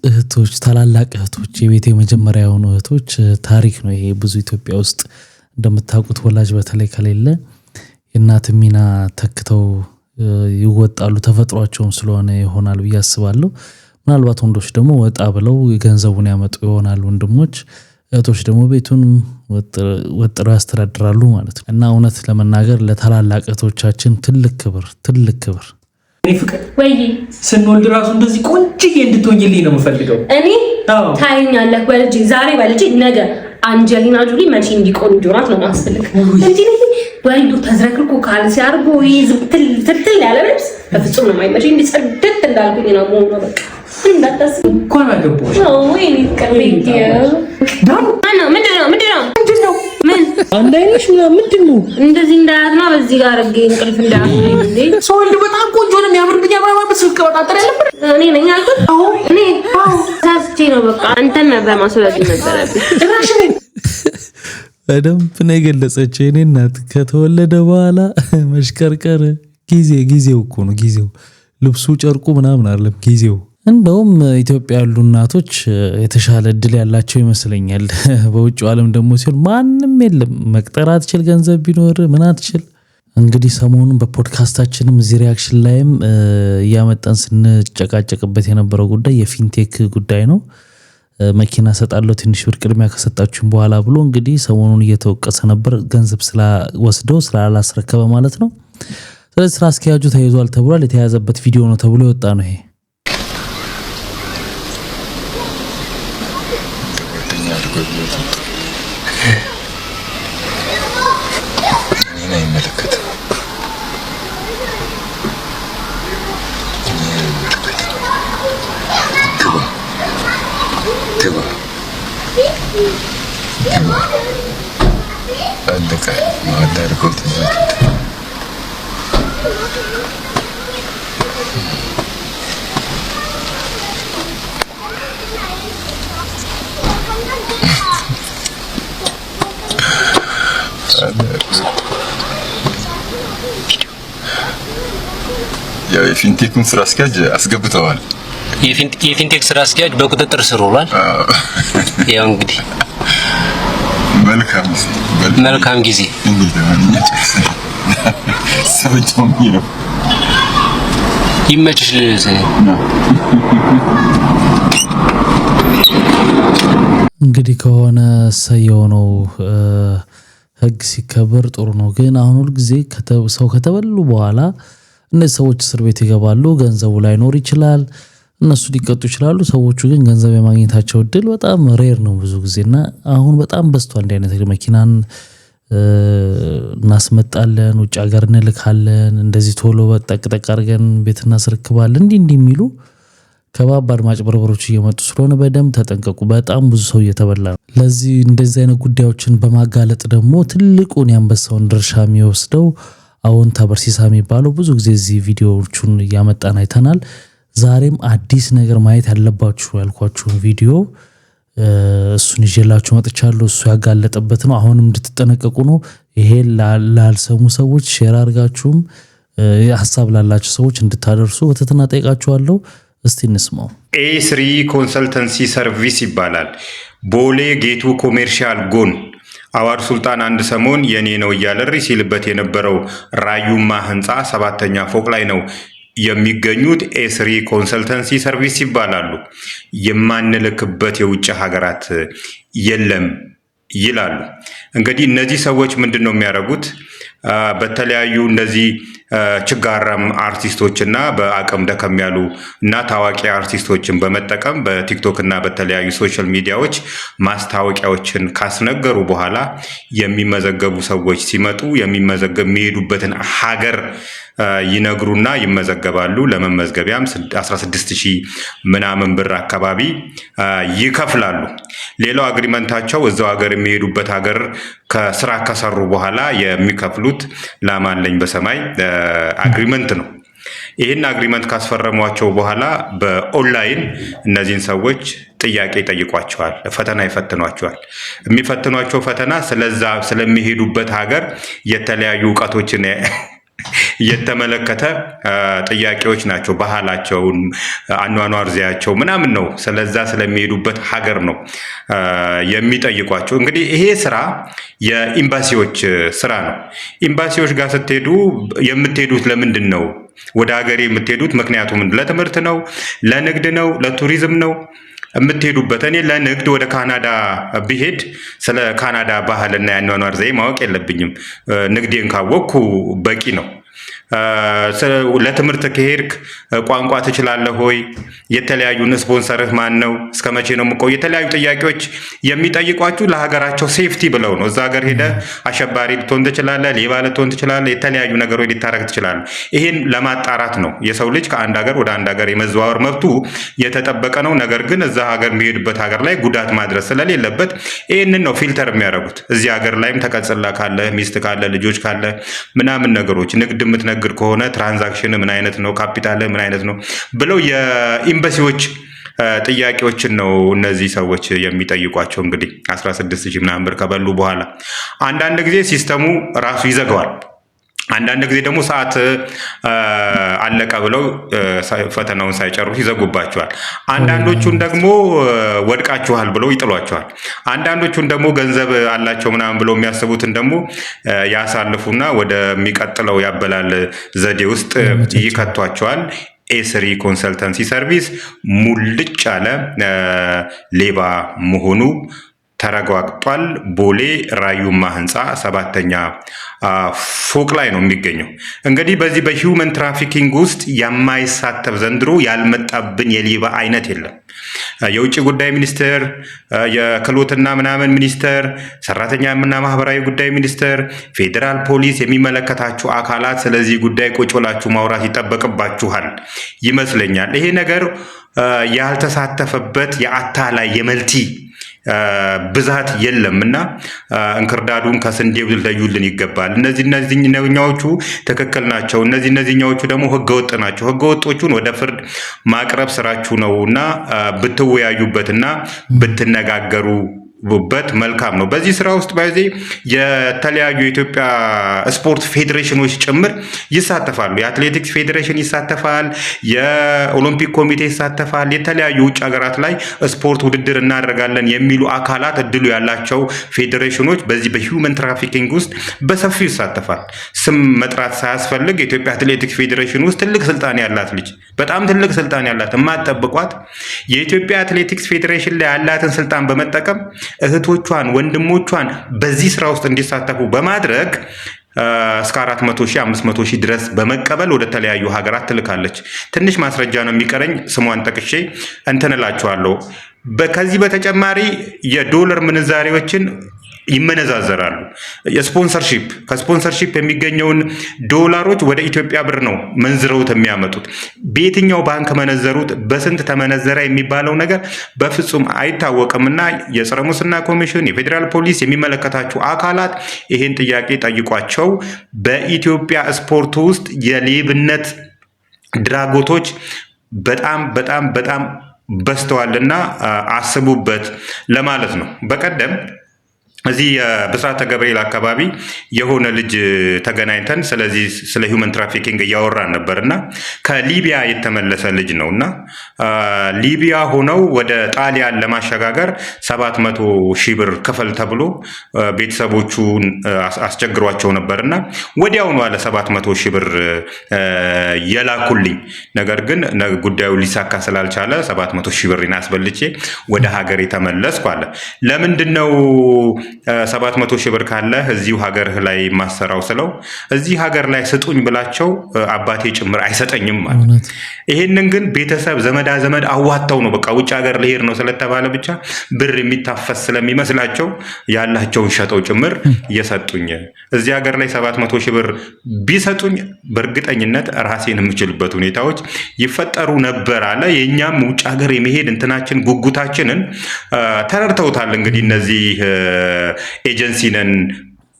እህቶች ታላላቅ እህቶች የቤት የመጀመሪያ የሆኑ እህቶች ታሪክ ነው ይሄ። ብዙ ኢትዮጵያ ውስጥ እንደምታውቁት ወላጅ በተለይ ከሌለ የእናት ሚና ተክተው ይወጣሉ። ተፈጥሯቸውም ስለሆነ ይሆናል ብዬ አስባለሁ። ምናልባት ወንዶች ደግሞ ወጣ ብለው ገንዘቡን ያመጡ ይሆናል። ወንድሞች እህቶች ደግሞ ቤቱን ወጥረው ያስተዳድራሉ ማለት ነው። እና እውነት ለመናገር ለታላላቅ እህቶቻችን ትልቅ ክብር ወይ ስንወልድ ራሱ እንደዚህ ቆንጅዬ እንድትሆኝልኝ ነው የምፈልገው። እኔ ታይኛለህ ወልጄ ዛሬ ወልጄ ነገ አንጀሊና ጆሊ መቼ እንዲቆንጆ ናት ነው ማስፈልግ እንጂ ወልዱ ተዝረክርኩ ካልሲ አርጎ ይዝም ትልትል ያለ ልብስ በፍጹም ነው የማይመቸኝ። እንዲጸድት እንዳልኩኝ ነው ሞኖ በቃ እንዳታስብ እንኳን አገባሽ። ወይ ልትቀበይኝ ዳም ምንድነው ምን አንድ አይነሽ ምንድነው እንደዚህ እንዳያዝና በዚህ ጋር አርጌ እንቅልፍ እንዳያዝኝ እንዴ ሰው እንደ በጣም ቆንጆ ነው የሚያምርብኝ። አባባስ ከወጣጠር ያለበት እኔ ነኝ አልኩት። እኔ ሳስቼ ነው በቃ አንተን ነበር ማስወለድ ነበረብኝ። ጭራሽ ነኝ በደንብ ነው የገለጸችው። የኔ እናት ከተወለደ በኋላ መሽከርከር ጊዜው እኮ ነው ጊዜው፣ ልብሱ ጨርቁ ምናምን አይደለም ጊዜው። እንደውም ኢትዮጵያ ያሉ እናቶች የተሻለ እድል ያላቸው ይመስለኛል። በውጭው ዓለም ደግሞ ሲሆን ማንም የለም መቅጠር አትችል፣ ገንዘብ ቢኖር ምን አትችል። እንግዲህ ሰሞኑን በፖድካስታችንም እዚህ ሪያክሽን ላይም እያመጣን ስንጨቃጨቅበት የነበረው ጉዳይ የፊንቴክ ጉዳይ ነው። መኪና ሰጣለሁ ትንሽ ብር ቅድሚያ ከሰጣችሁም በኋላ ብሎ እንግዲህ ሰሞኑን እየተወቀሰ ነበር። ገንዘብ ስላወስደው ስላላስረከበ ማለት ነው። ስለዚህ ስራ አስኪያጁ ተይዟል ተብሏል። የተያዘበት ቪዲዮ ነው ተብሎ የወጣ ነው ይሄ። ያው የፊንቴክን ስራ አስኪያጅ አስገብተዋል። የፊንቴክ ስራ አስኪያጅ በቁጥጥር ስር ውሏል። ያው እንግዲህ መልካም ጊዜ ይመችሽ ልልህ እንግዲህ ከሆነ ሰየው ነው። ህግ ሲከበር ጥሩ ነው። ግን አሁን ሁሉ ጊዜ ሰው ከተበሉ በኋላ እነዚህ ሰዎች እስር ቤት ይገባሉ። ገንዘቡ ላይኖር ይችላል፣ እነሱ ሊቀጡ ይችላሉ። ሰዎቹ ግን ገንዘብ የማግኘታቸው እድል በጣም ሬር ነው ብዙ ጊዜና አሁን በጣም በዝቷል። እንዲህ አይነት መኪናን እናስመጣለን፣ ውጭ ሀገር እንልካለን፣ እንደዚህ ቶሎ በጠቅጠቅ አድርገን ቤት እናስረክባለን፣ እንዲህ የሚሉ ከባባድ ማጭበርበሮች እየመጡ ስለሆነ በደንብ ተጠንቀቁ። በጣም ብዙ ሰው እየተበላ ነው። ለዚህ እንደዚህ አይነት ጉዳዮችን በማጋለጥ ደግሞ ትልቁን ያንበሳውን ድርሻ የሚወስደው አዎንታ በርሲሳ የሚባለው ብዙ ጊዜ እዚህ ቪዲዮዎቹን እያመጣን አይተናል። ዛሬም አዲስ ነገር ማየት ያለባችሁ ያልኳችሁን ቪዲዮ እሱን ይዤላችሁ መጥቻለሁ። እሱ ያጋለጠበት ነው። አሁንም እንድትጠነቀቁ ነው። ይሄ ላልሰሙ ሰዎች ሼር አድርጋችሁም ሀሳብ ላላችሁ ሰዎች እንድታደርሱ በትህትና ጠይቃችኋለሁ። እስቲ እንስማው። ኤ3 ኮንሰልተንሲ ሰርቪስ ይባላል። ቦሌ ጌቱ ኮሜርሻል ጎን አዋድ ሱልጣን አንድ ሰሞን የኔ ነው እያለ ሲልበት የነበረው ራዩማ ህንፃ 7ኛ ፎቅ ላይ ነው የሚገኙት። ኤ3 ኮንሰልተንሲ ሰርቪስ ይባላሉ። የማንልክበት የውጭ ሀገራት የለም ይላሉ። እንግዲህ እነዚህ ሰዎች ምንድን ነው የሚያደርጉት? በተለያዩ እንደዚህ ችጋራም አርቲስቶች እና በአቅም ደከም ያሉ እና ታዋቂ አርቲስቶችን በመጠቀም በቲክቶክ እና በተለያዩ ሶሻል ሚዲያዎች ማስታወቂያዎችን ካስነገሩ በኋላ የሚመዘገቡ ሰዎች ሲመጡ የሚሄዱበትን ሀገር ይነግሩና ይመዘገባሉ። ለመመዝገቢያም 16,000 ምናምን ብር አካባቢ ይከፍላሉ። ሌላው አግሪመንታቸው እዛው ሀገር የሚሄዱበት ሀገር ከስራ ከሰሩ በኋላ የሚከፍሉት ላማለኝ በሰማይ አግሪመንት ነው። ይህን አግሪመንት ካስፈረሟቸው በኋላ በኦንላይን እነዚህን ሰዎች ጥያቄ ይጠይቋቸዋል፣ ፈተና ይፈትኗቸዋል። የሚፈትኗቸው ፈተና ስለሚሄዱበት ሀገር የተለያዩ እውቀቶችን የተመለከተ ጥያቄዎች ናቸው። ባህላቸውን፣ አኗኗር ዚያቸው ምናምን ነው። ስለዛ ስለሚሄዱበት ሀገር ነው የሚጠይቋቸው። እንግዲህ ይሄ ስራ የኤምባሲዎች ስራ ነው። ኤምባሲዎች ጋር ስትሄዱ የምትሄዱት ለምንድን ነው? ወደ ሀገሬ የምትሄዱት ምክንያቱም ለትምህርት ነው፣ ለንግድ ነው፣ ለቱሪዝም ነው የምትሄዱበት። እኔ ለንግድ ወደ ካናዳ ብሄድ ስለ ካናዳ ባህልና የአኗኗር ዘዬ ማወቅ የለብኝም። ንግዴን ካወቅኩ በቂ ነው። ለትምህርት ከሄድክ ቋንቋ ትችላለህ ሆይ? የተለያዩን ስፖንሰርህ ማን ነው? እስከ መቼ ነው የምቆየው? የተለያዩ ጥያቄዎች የሚጠይቋችሁ ለሀገራቸው ሴፍቲ ብለው ነው። እዛ ሀገር ሄደህ አሸባሪ ልትሆን ትችላለህ፣ ሌባ ልትሆን ትችላለህ፣ የተለያዩ ነገሮች ሊታረግ ትችላለህ። ይሄን ለማጣራት ነው። የሰው ልጅ ከአንድ ሀገር ወደ አንድ ሀገር የመዘዋወር መብቱ የተጠበቀ ነው። ነገር ግን እዛ ሀገር የሚሄድበት ሀገር ላይ ጉዳት ማድረስ ስለሌለበት ይህንን ነው ፊልተር የሚያደርጉት። እዚህ ሀገር ላይም ተቀጽላ ካለ፣ ሚስት ካለ፣ ልጆች ካለ ምናምን ነገሮች ንግድ የምትነግድ ከሆነ ትራንዛክሽን ምን አይነት ነው፣ ካፒታል ምን አይነት ነው ብለው የኤምባሲዎች ጥያቄዎችን ነው እነዚህ ሰዎች የሚጠይቋቸው። እንግዲህ 16,000 ምናምን ብር ከበሉ በኋላ አንዳንድ ጊዜ ሲስተሙ ራሱ ይዘጋዋል። አንዳንድ ጊዜ ደግሞ ሰዓት አለቀ ብለው ፈተናውን ሳይጨርሱ ይዘጉባቸዋል። አንዳንዶቹን ደግሞ ወድቃችኋል ብለው ይጥሏቸዋል። አንዳንዶቹን ደግሞ ገንዘብ አላቸው ምናምን ብለው የሚያስቡትን ደግሞ ያሳልፉና ወደሚቀጥለው ያበላል ዘዴ ውስጥ ይከቷቸዋል። ኤስሪ ኮንሰልተንሲ ሰርቪስ ሙልጭ ያለ ሌባ መሆኑ ተረጋግጧል። ቦሌ ራዩማ ህንፃ 7ኛ ፎቅ ላይ ነው የሚገኘው። እንግዲህ በዚህ በሂውመን ትራፊኪንግ ውስጥ የማይሳተፍ ዘንድሮ ያልመጣብን የሌባ አይነት የለም። የውጭ ጉዳይ ሚኒስቴር፣ የክህሎትና ምናምን ሚኒስቴር፣ ሰራተኛና ማህበራዊ ጉዳይ ሚኒስቴር፣ ፌዴራል ፖሊስ፣ የሚመለከታችሁ አካላት ስለዚህ ጉዳይ ቁጭ ብላችሁ ማውራት ይጠበቅባችኋል ይመስለኛል። ይሄ ነገር ያልተሳተፈበት የአታላይ የመልቲ ብዛት የለም እና እንክርዳዱን ከስንዴው ልለዩልን ይገባል። እነዚህኛዎቹ ትክክል ናቸው፣ እነዚህኛዎቹ ደግሞ ህገወጥ ናቸው። ህገወጦቹን ወደ ፍርድ ማቅረብ ስራችሁ ነውና ብትወያዩበትና ብትነጋገሩበት መልካም ነው። በዚህ ስራ ውስጥ በዚህ የተለያዩ የኢትዮጵያ ስፖርት ፌዴሬሽኖች ጭምር ይሳተፋሉ። የአትሌቲክስ ፌዴሬሽን ይሳተፋል፣ የኦሎምፒክ ኮሚቴ ይሳተፋል። የተለያዩ ውጭ ሀገራት ላይ ስፖርት ውድድር እናደርጋለን የሚሉ አካላት እድሉ ያላቸው ፌዴሬሽኖች በዚህ በሂውመን ትራፊኪንግ ውስጥ በሰፊው ይሳተፋል። ስም መጥራት ሳያስፈልግ የኢትዮጵያ አትሌቲክስ ፌዴሬሽን ውስጥ ትልቅ ስልጣን ያላት ልጅ፣ በጣም ትልቅ ስልጣን ያላት የማትጠብቋት የኢትዮጵያ አትሌቲክስ ፌዴሬሽን ላይ ያላትን ስልጣን በመጠቀም እህቶቿን ወንድሞቿን በዚህ ስራ ውስጥ እንዲሳተፉ በማድረግ እስከ 400,000 500,000 ድረስ በመቀበል ወደ ተለያዩ ሀገራት ትልካለች። ትንሽ ማስረጃ ነው የሚቀረኝ፣ ስሟን ጠቅሼ እንትንላችኋለሁ። ከዚህ በተጨማሪ የዶላር ምንዛሬዎችን ይመነዛዘራሉ። ከስፖንሰርሺፕ የሚገኘውን ዶላሮች ወደ ኢትዮጵያ ብር ነው መንዝረውት የሚያመጡት። በየትኛው ባንክ መነዘሩት፣ በስንት ተመነዘረ የሚባለው ነገር በፍጹም አይታወቅምና የጸረ ሙስና ኮሚሽን፣ የፌዴራል ፖሊስ፣ የሚመለከታቸው አካላት ይህን ጥያቄ ጠይቋቸው። በኢትዮጵያ ስፖርት ውስጥ የሌብነት ድራጎቶች በጣም በጣም በጣም በዝተዋልና አስቡበት ለማለት ነው። በቀደም እዚህ የብስራተ ገብርኤል አካባቢ የሆነ ልጅ ተገናኝተን ስለዚህ ስለ ሂውመን ትራፊኪንግ እያወራን ነበርና ከሊቢያ የተመለሰ ልጅ ነውና ሊቢያ ሆነው ወደ ጣሊያን ለማሸጋገር 700,000 ብር ክፈል ተብሎ ቤተሰቦቹን አስቸግሯቸው ነበርና ወዲያውኑ አለ 700,000 ብር የላኩልኝ። ነገር ግን ጉዳዩ ሊሳካ ስላልቻለ 700,000 ብር አስበልቼ ወደ ሀገር የተመለስኩ አለ። ለምንድነው 700,000 ብር ካለ እዚሁ ሀገር ላይ ማሰራው ስለው እዚህ ሀገር ላይ ስጡኝ ብላቸው አባቴ ጭምር አይሰጠኝም ማለት። ይሄንን ግን ቤተሰብ ዘመድ አዋጣው ነው። በቃ ውጭ ሀገር ልሄድ ነው ስለተባለ ብቻ ብር የሚታፈስ ስለሚመስላቸው ያላቸውን ሸጠው ጭምር እየሰጡኝ እዚህ ሀገር ላይ 700,000 ብር ቢሰጡኝ በእርግጠኝነት ራሴን የምችልበት ሁኔታዎች ይፈጠሩ ነበር አለ። የኛም ውጭ ሀገር የመሄድ እንትናችን ጉጉታችንን ተረድተውታል። እንግዲህ እነዚህ ኤጀንሲ ነን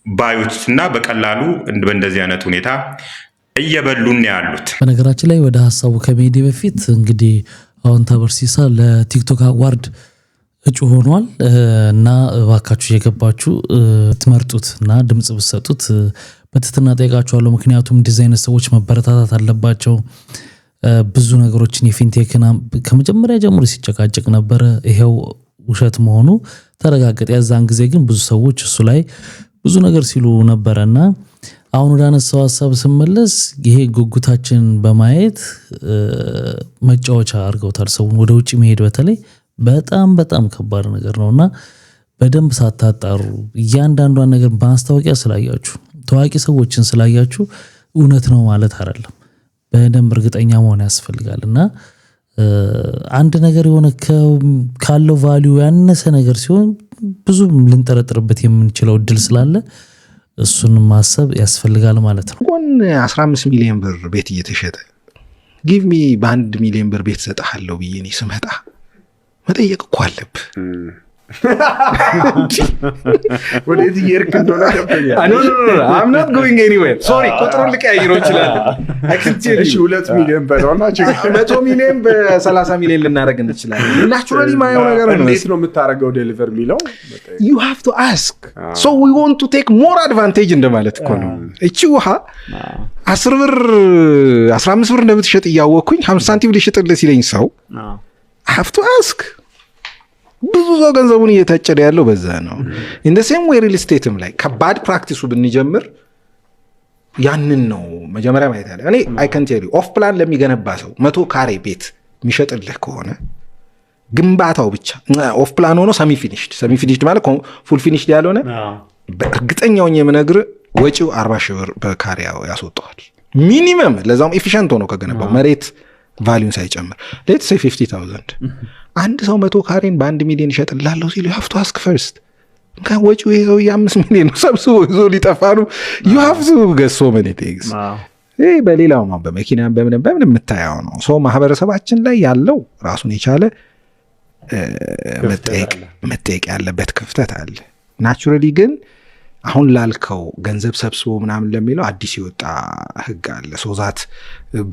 ባዮች እና በቀላሉ በእንደዚህ አይነት ሁኔታ እየበሉን ያሉት። በነገራችን ላይ ወደ ሀሳቡ ከመሄዴ በፊት እንግዲህ አሁን ተበርሲሳ ለቲክቶክ አዋርድ እጩ ሆኗል እና እባካችሁ የገባችሁ ትመርጡት እና ድምጽ ብትሰጡት በትህትና ጠይቃችኋለሁ። ምክንያቱም እንደዚህ አይነት ሰዎች መበረታታት አለባቸው። ብዙ ነገሮችን የፊንቴክና ከመጀመሪያ ጀምሮ ሲጨቃጨቅ ነበረ። ይሄው ውሸት መሆኑ ተረጋገጠ። ያዛን ጊዜ ግን ብዙ ሰዎች እሱ ላይ ብዙ ነገር ሲሉ ነበረና አሁን ወደ አነሳው ሐሳብ ስመለስ ይሄ ጉጉታችን በማየት መጫወቻ አድርገውታል። ሰውን ወደ ውጪ መሄድ በተለይ በጣም በጣም ከባድ ነገር ነውና በደንብ ሳታጣሩ እያንዳንዷን ነገር በማስታወቂያ ስላያችሁ ታዋቂ ሰዎችን ስላያችሁ እውነት ነው ማለት አይደለም። በደንብ እርግጠኛ መሆን ያስፈልጋልና አንድ ነገር የሆነ ካለው ቫልዩ ያነሰ ነገር ሲሆን ብዙ ልንጠረጥርበት የምንችለው እድል ስላለ እሱን ማሰብ ያስፈልጋል ማለት ነው። ጎን 15 ሚሊዮን ብር ቤት እየተሸጠ ጊቭ ሚ በ1 ሚሊዮን ብር ቤት ሰጣለሁ ብዬ እኔ ስመጣ መጠየቅ እኮ አለብህ። ወዴት እየሄድክ እንደሆነ ገብቶኛል። I'm not going anywhere. Sorry, ቁጥሩን ልቀያይረው ይችላል። እሺ 2 ሚሊዮን በለውና 100 ሚሊዮን በ30 ሚሊዮን ልናደርግ እንችላለን። ናቹራሊ ማየው ነገር ነው። እንዴት ነው የምታደርገው ዴሊቨር የሚለው you have to ask. So we want to take more advantage እንደማለት እኮ ነው። እቺ ውሃ 10 ብር 15 ብር እንደምትሸጥ እያወቅኩኝ 50 ሳንቲም ልሽጥልህ ሲለኝ ሰው I have to ask. ብዙ ሰው ገንዘቡን እየተጨደ ያለው በዛ ነው። in the same way real estateም ላይ ከባድ ፕራክቲሱ ብንጀምር ያንን ነው መጀመሪያ ማየት ያለ። እኔ I can tell you ኦፍ ፕላን ለሚገነባ ሰው 100 ካሬ ቤት የሚሸጥልህ ከሆነ ግንባታው ብቻ ኦፍ ፕላን ሆኖ ሰሚ ፊኒሽድ ማለት ፉል ፊኒሽድ ያልሆነ በእርግጠኛው የምነግር ወጪው 40 ሺህ ብር በካሬ ያስወጣዋል ሚኒመም። ለዛውም ኤፊሽንት ሆኖ ከገነባው መሬት ቫልዩን ሳይጨምር let's say 50,000 አንድ ሰው 100 ካሬን በ1 ሚሊዮን ይሸጥልሃለሁ ሲሉ you have to ask first። እንኳን ወጪው ይሄው 5 ሚሊዮን ነው ሰብስቦ ይዞ ሊጠፋ ነው። you have to get so many things። ይሄ በሌላው በመኪናም በምን የምታየው ነው። ሰው ማህበረሰባችን ላይ ያለው ራሱን የቻለ መጠየቅ ያለበት ክፍተት አለ። ናቹራሊ ግን አሁን ላልከው ገንዘብ ሰብስቦ ምናምን ለሚለው አዲስ የወጣ ህግ አለ። ሶዛት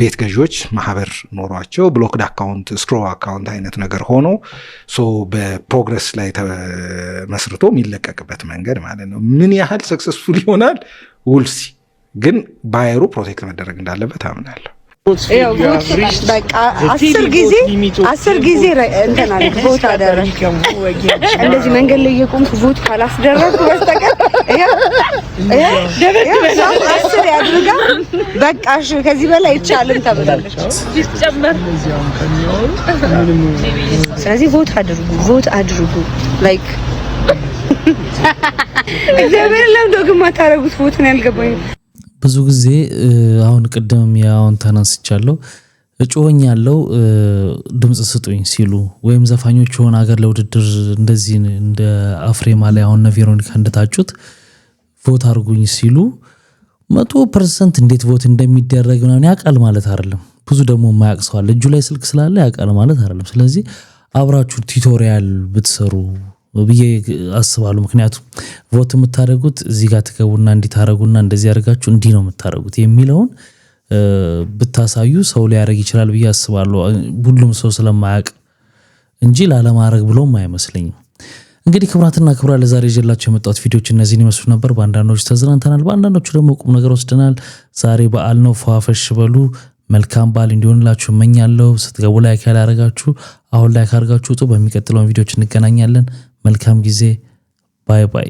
ቤት ገዢዎች ማህበር ኖሯቸው ብሎክድ አካውንት ስክሮ አካውንት አይነት ነገር ሆኖ በፕሮግረስ ላይ ተመስርቶ የሚለቀቅበት መንገድ ማለት ነው። ምን ያህል ሰክሰስፉል ይሆናል ውልሲ፣ ግን ባየሩ ፕሮቴክት መደረግ እንዳለበት አምናለሁ። በቃ 10 ጊዜ እንትና ቮት አደረግኩ። እንደዚህ መንገድ ላይ የቆምኩ ቮት ካላስደረግኩ በስተቀር አስር ያድርጋ በቃ ከዚህ በላይ አይቻልም ተብላለች ይጨመር። ስለዚህ ቮት አድርጉ ላይክ እግዚአብሔር ለምዶግማ ታረጉት ቮት ነው ያልገባኝ። ብዙ ጊዜ አሁን ቅድም ያውን ተነስቻለሁ እጮኝ ያለው ድምጽ ስጡኝ ሲሉ ወይም ዘፋኞች ሆነ ሀገር ለውድድር እንደዚህ እንደ አፍሬማ ላይ አሁን ቬሮኒካ እንደታጩት ቮት አርጉኝ ሲሉ 100% እንዴት ቮት እንደሚደረግ ነው ያቃል ማለት አይደለም። ብዙ ደግሞ የማያቅሰዋል እጁ ላይ ስልክ ስላለ ያቃል ማለት አይደለም። ስለዚህ አብራችሁ ቱቶሪያል ብትሰሩ ብዬ አስባለሁ። ምክንያቱም ቮት የምታደርጉት እዚህ ጋር ተከውና እንዲታረጉና እንደዚህ ያርጋችሁ እንዲ ነው የምታደርጉት የሚለውን ብታሳዩ ሰው ሊያረግ ይችላል ብዬ አስባለሁ። ሁሉም ሰው ስለማያውቅ እንጂ ላለማረግ ብሎም አይመስለኝም። እንግዲህ ክብራትና ክብራ ለዛሬ ይዤላችሁ የመጣሁት ቪዲዮዎች እነዚህን ይመስሉ ነበር። በአንዳንዶቹ ተዝናንተናል፣ በአንዳንዶቹ ደግሞ ቁም ነገር ወስደናል። ዛሬ በዓል ነው፣ ፏፈሽ በሉ። መልካም በዓል እንዲሆንላችሁ እመኛለሁ። ስትገቡ ላይክ ያላረጋችሁ አሁን ላይክ አድርጋችሁ ውጡ። በሚቀጥለው ቪዲዮዎች እንገናኛለን። መልካም ጊዜ። ባይ ባይ።